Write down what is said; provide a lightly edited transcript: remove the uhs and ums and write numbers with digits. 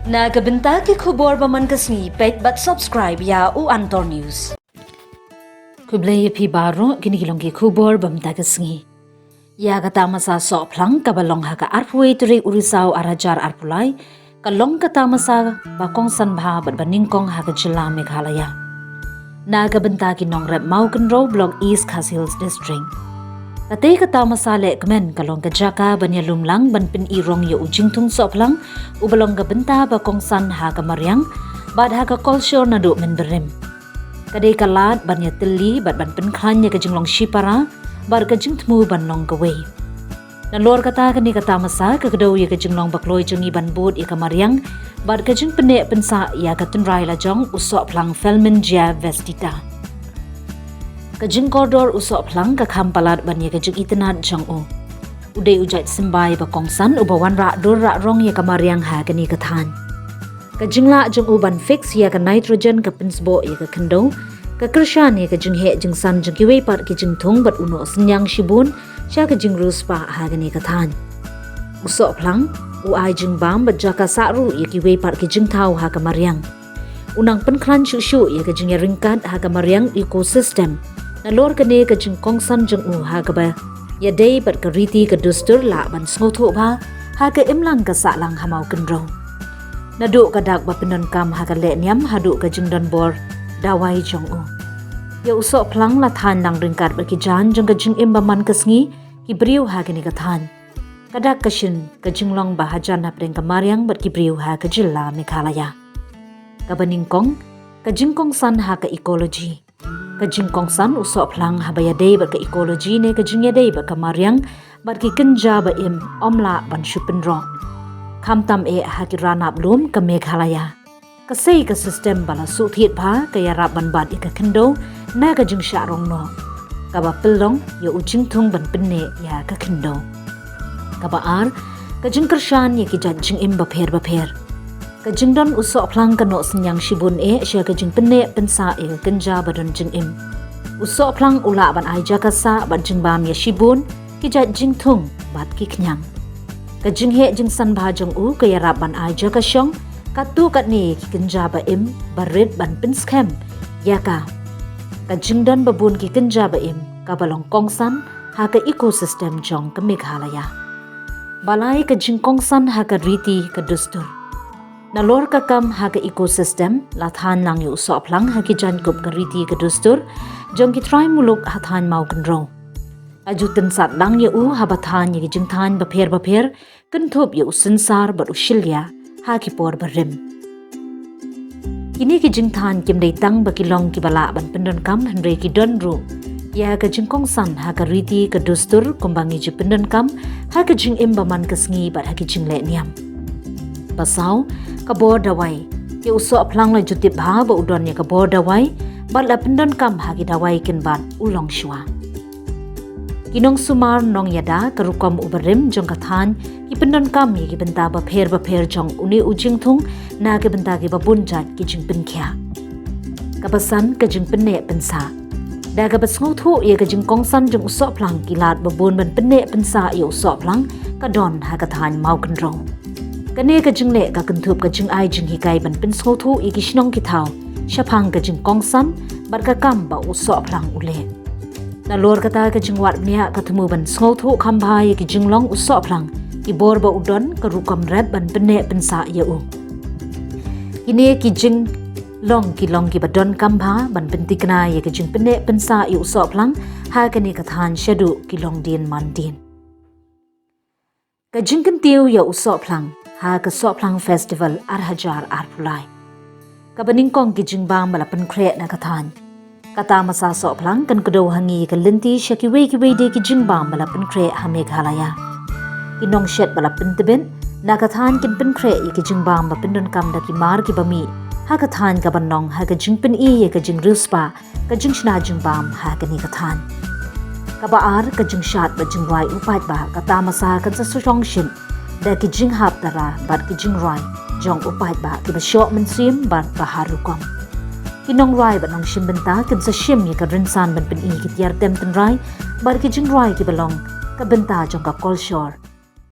Nagabenta ki khubor baman kasni pet but subscribe ya u Antor News. Kublay pi baro ginigilong ki khubor bamta kasni. Ya kata masa Sohphlang kabalong haka arpwe turi urisau arajar arpulai kalong kata masa bakong sanbha bat nyngkong haka jylla Meghalaya. Nagabenta ki nong rep mau kenro blok East Khas Hills District. Kate kata masale kemen kalong kejaka banya lumlang ban pin irong ya ujingtung Sohphlang ubalong gabenta bakong san haga maryang bad haga kolsyor na do men berim. Kade kalat banya teli bad ban pin khlanya ka jinglong shipara bar ka jingtmu ban long gawe. Na lor kata kani kata masa ka kadaw ya ka jinglong bakloy jungi ban bod ya ka maryang bad ka jing pene pensa ya ka tunrai la jong u Sohphlang Festival. Kajing koridor Sohphlang ka khampalat banya kajing itanat jang o. Uday ujat simbay bakong san ubawan ra dur ra rong ya kamaryang ha kani kathan. Kajing la jang uban fix ya ka nitrogen ka pinsbo ya ka kendo. Ka krishan ya kajing he jing san jang kiway pat kajing thong bat uno senyang shibun siya kajing ruspa ha kani kathan. Sohphlang ay jing bam bat jaka saru ya kiway pat kajing tau ha kamaryang. Unang penklan syusyu ya kajing ya ringkat ha kamaryang ecosystem. Na lor kane ka jing kongsan jang u ha ka ba ya day bat ka riti ka dustur la ban snotho ba ha ka imlang ka salang hamau kenro na do ka dak ba pinon kam ha ka le nyam ha do ka jing don bor dawai jang u ya Sohphlang la than nang ringkat ba ki jan jang ka jing im ba man kasngi ki briu ha ka ni ka than ka dak ka shin ka jing long ba ha jan ha preng ka maryang bat ki briu ha ka jylla Meghalaya ka ba nyngkong ka jing kongsan ha ka ecology ka jingkong san Sohphlang habaya day ba ka ecology ne ka jingya day ba ka maryang bat ki kenja ba im omla ban shupin ro khamtam e hakirana blum ka Meghalaya ka sei ka system bala su thiet bha ka yara ban bat ka khendo na ka jing sha rong no ka ba pilong ya ujing thung ban pinne ya ka khendo ka ba ar ka jing kershan ya ki jing im ba pher ka jingdon Sohphlang ka no senyang shibun e siya ka jing penne pensa e ka kenja badon jing im Sohphlang ula ban ai jakasa ban jing bam ya shibun ki jing thung bat ki khnyang ka jing he jing san bha jong u ka yara ban ai jakasyong ka tu kat ni ki kenja ba im barit ban pin scam ya ka jingdon babun ki kenja ba im ka balong kongsan ha ka ecosystem jong ka Meghalaya balai ka jing kongsan ha ka riti ka dustur na lor ka kam ha ka ecosystem la than nang yu Sohphlang ha ki jan kup ka riti ka dustur jong ki try muluk ha than mau kan ro ajutan sat lang yu ha ba than ye jing than ba pher kan thop yu sansar ba ushilya ha ki por ba rim kini ki jing than kim dei tang ba ki long ki bala ban pendon kam han re ki don ru ya ka jing kong san ha ka riti ka dustur kumbangi ji pendon kam ha ka jing im ba man ka sngi ba ha ki jing le niam pasau ka bor dawai ke Sohphlang la jutip bha ba udon ya ka bor dawai bat la pendon kam ha ki dawai kin bat ulong shwa kinong sumar nong yada ka rukom uberim jong ka than ki pendon kam ye ki benta ba pher jong uni ujing thung na ke benta ki ba bun jat ki jing pin khya ka pasan ka jing pinne pensa da ka basngo thu ye ka jing kongsan jong Sohphlang ki lat ba bun ban pinne pensa yo Sohphlang ka don ha ka than mau kan ro kane ka jing le ka kanthup ka jing ai jing hikai ban pin sho thu i ki shnong ki thau shaphang ka jing kongsan bar ka kam ba Sohphlang ule na lor ka ta ka jing wat nia ka thumu ban sho thu kham bhai ki jing long Sohphlang ki bor ba udon ka rukam rat ban pinne pensa ya u ine ki jing long ki badon kam bha ban pin tikna ye ki jing pinne pensa yu Sohphlang ha ka ni ka than shadu ki long din man din ka jing kan tiu ya Sohphlang ha ka Sohphlang Festival arhajar arpulai ka nyngkong ki jing bam bala pen khre na ka than kata masa Sohphlang kan kado hangi ka linti shaki we de ki jing bam bala pen khre ha Meghalaya inong shet bala pen teben na ka than kin pen khre ki jing bam ba pendon kam da ki mar ki bami ha ka than ka banong ha ka jing pen ye ka jing ruspa ka jing shna jing bam ha ka ni ka than ka ba ar ka jing shat ba jing wai upat ba kata masa kan sa song shin da ki jing hap tara bat ki jing rai jong upat ba ki ba shok men sim bat ba harukom kinong rai ba nong shim benta kan sa shim ye ka rinsan ban pen i ki tiar tem ten rai bat ki jing rai ki balong ka benta jong ka kolshor